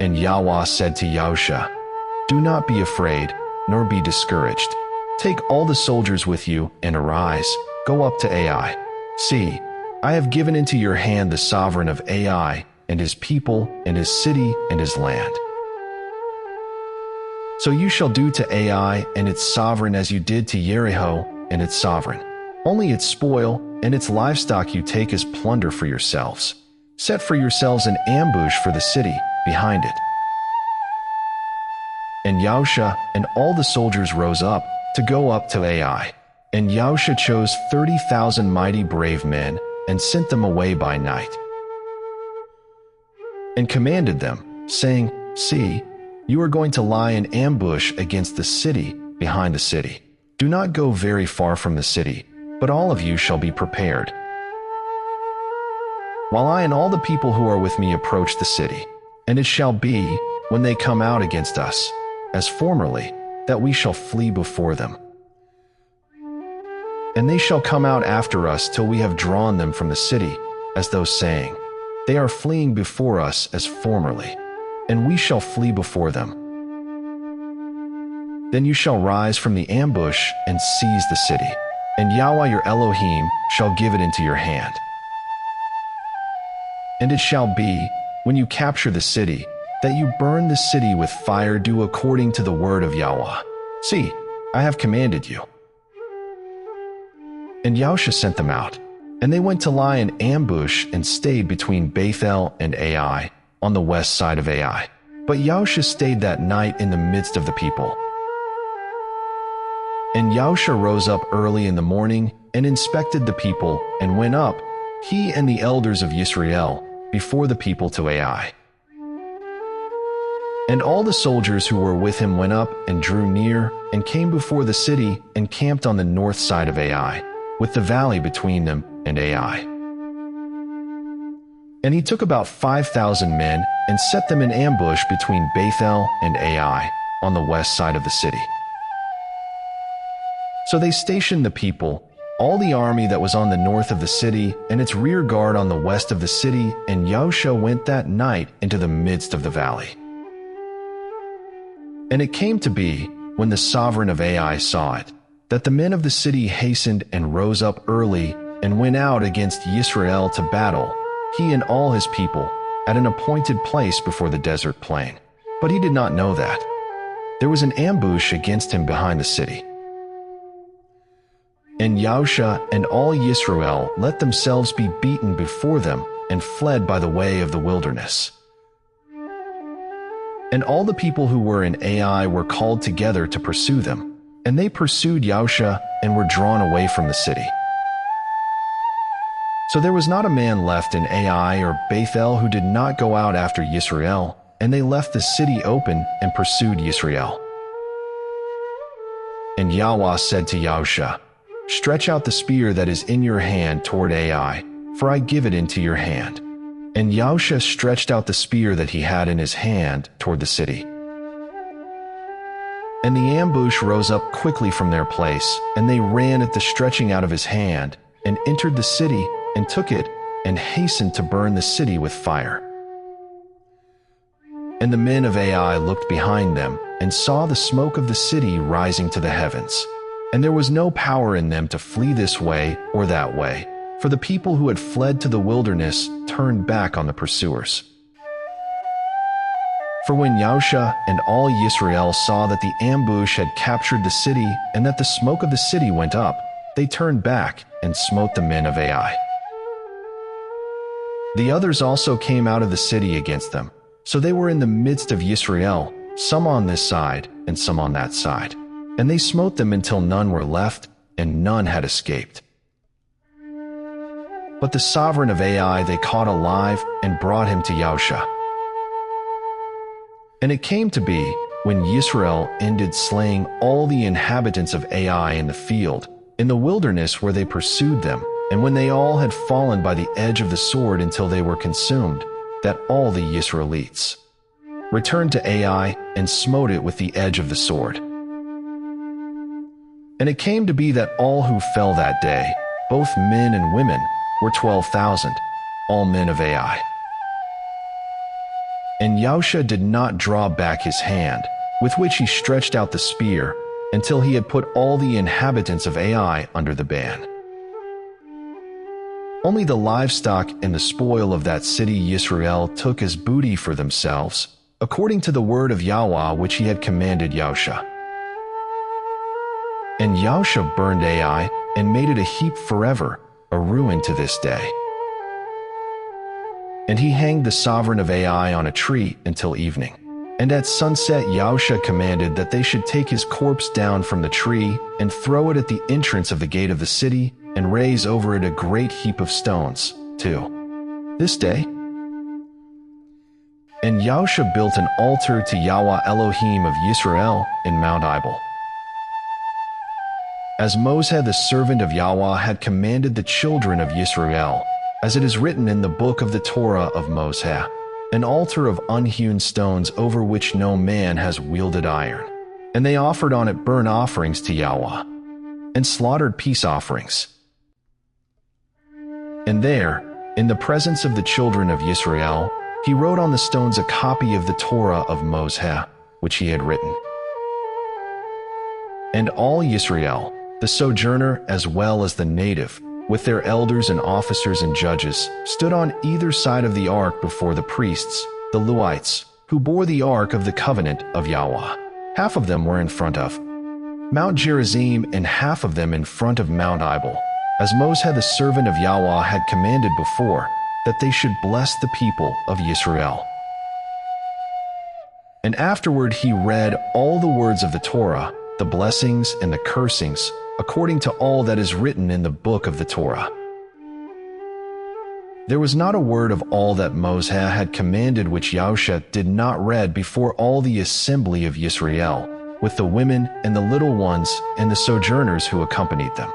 And Yahweh said to Yahusha, "Do not be afraid, nor be discouraged. Take all the soldiers with you, and arise, go up to Ai. See, I have given into your hand the sovereign of Ai, and his people, and his city, and his land. So you shall do to Ai and its sovereign as you did to Jericho and its sovereign. Only its spoil and its livestock you take as plunder for yourselves. Set for yourselves an ambush for the city behind it." And Yahusha and all the soldiers rose up to go up to Ai. And Yahusha chose 30,000 mighty brave men and sent them away by night, and commanded them, saying, "See, you are going to lie in ambush against the city behind the city. Do not go very far from the city, but all of you shall be prepared, while I and all the people who are with me approach the city. And it shall be, when they come out against us, as formerly, that we shall flee before them. And they shall come out after us till we have drawn them from the city, as though saying, They are fleeing before us as formerly, and we shall flee before them. Then you shall rise from the ambush and seize the city, and Yahweh your Elohim shall give it into your hand. And it shall be, when you capture the city, that you burn the city with fire, do according to the word of Yahweh. See, I have commanded you." And Yahusha sent them out, and they went to lie in ambush and stayed between Bethel and Ai, on the west side of Ai. But Yahusha stayed that night in the midst of the people. And Yahusha rose up early in the morning and inspected the people, and went up, he and the elders of Israel, before the people to Ai. And all the soldiers who were with him went up and drew near, and came before the city, and camped on the north side of Ai, with the valley between them and Ai. And he took about 5,000 men, and set them in ambush between Bethel and Ai, on the west side of the city. So they stationed the people, all the army that was on the north of the city, and its rear guard on the west of the city, and Yahusha went that night into the midst of the valley. And it came to be, when the sovereign of Ai saw it, that the men of the city hastened and rose up early, and went out against Israel to battle, he and all his people, at an appointed place before the desert plain. But he did not know that. There was an ambush against him behind the city. And Yahusha and all Israel let themselves be beaten before them, and fled by the way of the wilderness. And all the people who were in Ai were called together to pursue them, and they pursued Yahusha and were drawn away from the city. So there was not a man left in Ai or Bethel who did not go out after Israel, and they left the city open and pursued Israel. And Yahweh said to Yahusha, "Stretch out the spear that is in your hand toward Ai, for I give it into your hand." And Yahusha stretched out the spear that he had in his hand toward the city. And the ambush rose up quickly from their place, and they ran at the stretching out of his hand, and entered the city, and took it, and hastened to burn the city with fire. And the men of Ai looked behind them, and saw the smoke of the city rising to the heavens. And there was no power in them to flee this way or that way, for the people who had fled to the wilderness turned back on the pursuers. For when Yahusha and all Israel saw that the ambush had captured the city, and that the smoke of the city went up, they turned back and smote the men of Ai. The others also came out of the city against them, so they were in the midst of Israel, some on this side and some on that side. And they smote them until none were left, and none had escaped. But the sovereign of Ai they caught alive, and brought him to Yahusha. And it came to be, when Israel ended slaying all the inhabitants of Ai in the field, in the wilderness where they pursued them, and when they all had fallen by the edge of the sword until they were consumed, that all the Israelites returned to Ai, and smote it with the edge of the sword. And it came to be that all who fell that day, both men and women, were 12,000, all men of Ai. And Yahusha did not draw back his hand, with which he stretched out the spear, until he had put all the inhabitants of Ai under the ban. Only the livestock and the spoil of that city Yisrael took as booty for themselves, according to the word of Yahweh which he had commanded Yahusha. And Yahusha burned Ai, and made it a heap forever, a ruin to this day. And he hanged the sovereign of Ai on a tree until evening. And at sunset Yahusha commanded that they should take his corpse down from the tree, and throw it at the entrance of the gate of the city, and raise over it a great heap of stones, to this day. And Yahusha built an altar to Yahweh Elohim of Yisrael in Mount Ibal, as Moshe the servant of Yahweh had commanded the children of Yisrael, as it is written in the book of the Torah of Moshe, an altar of unhewn stones over which no man has wielded iron. And they offered on it burnt offerings to Yahweh, and slaughtered peace offerings. And there, in the presence of the children of Yisrael, he wrote on the stones a copy of the Torah of Moshe, which he had written. And all Yisrael, the sojourner as well as the native, with their elders and officers and judges, stood on either side of the ark before the priests, the Lewites, who bore the ark of the covenant of Yahweh. Half of them were in front of Mount Gerizim, and half of them in front of Mount Ibal, as Moshe the servant of Yahweh had commanded before, that they should bless the people of Yisrael. And afterward he read all the words of the Torah, the blessings and the cursings, according to all that is written in the book of the Torah. There was not a word of all that Moshe had commanded which Yahusha did not read before all the assembly of Yisrael, with the women and the little ones and the sojourners who accompanied them.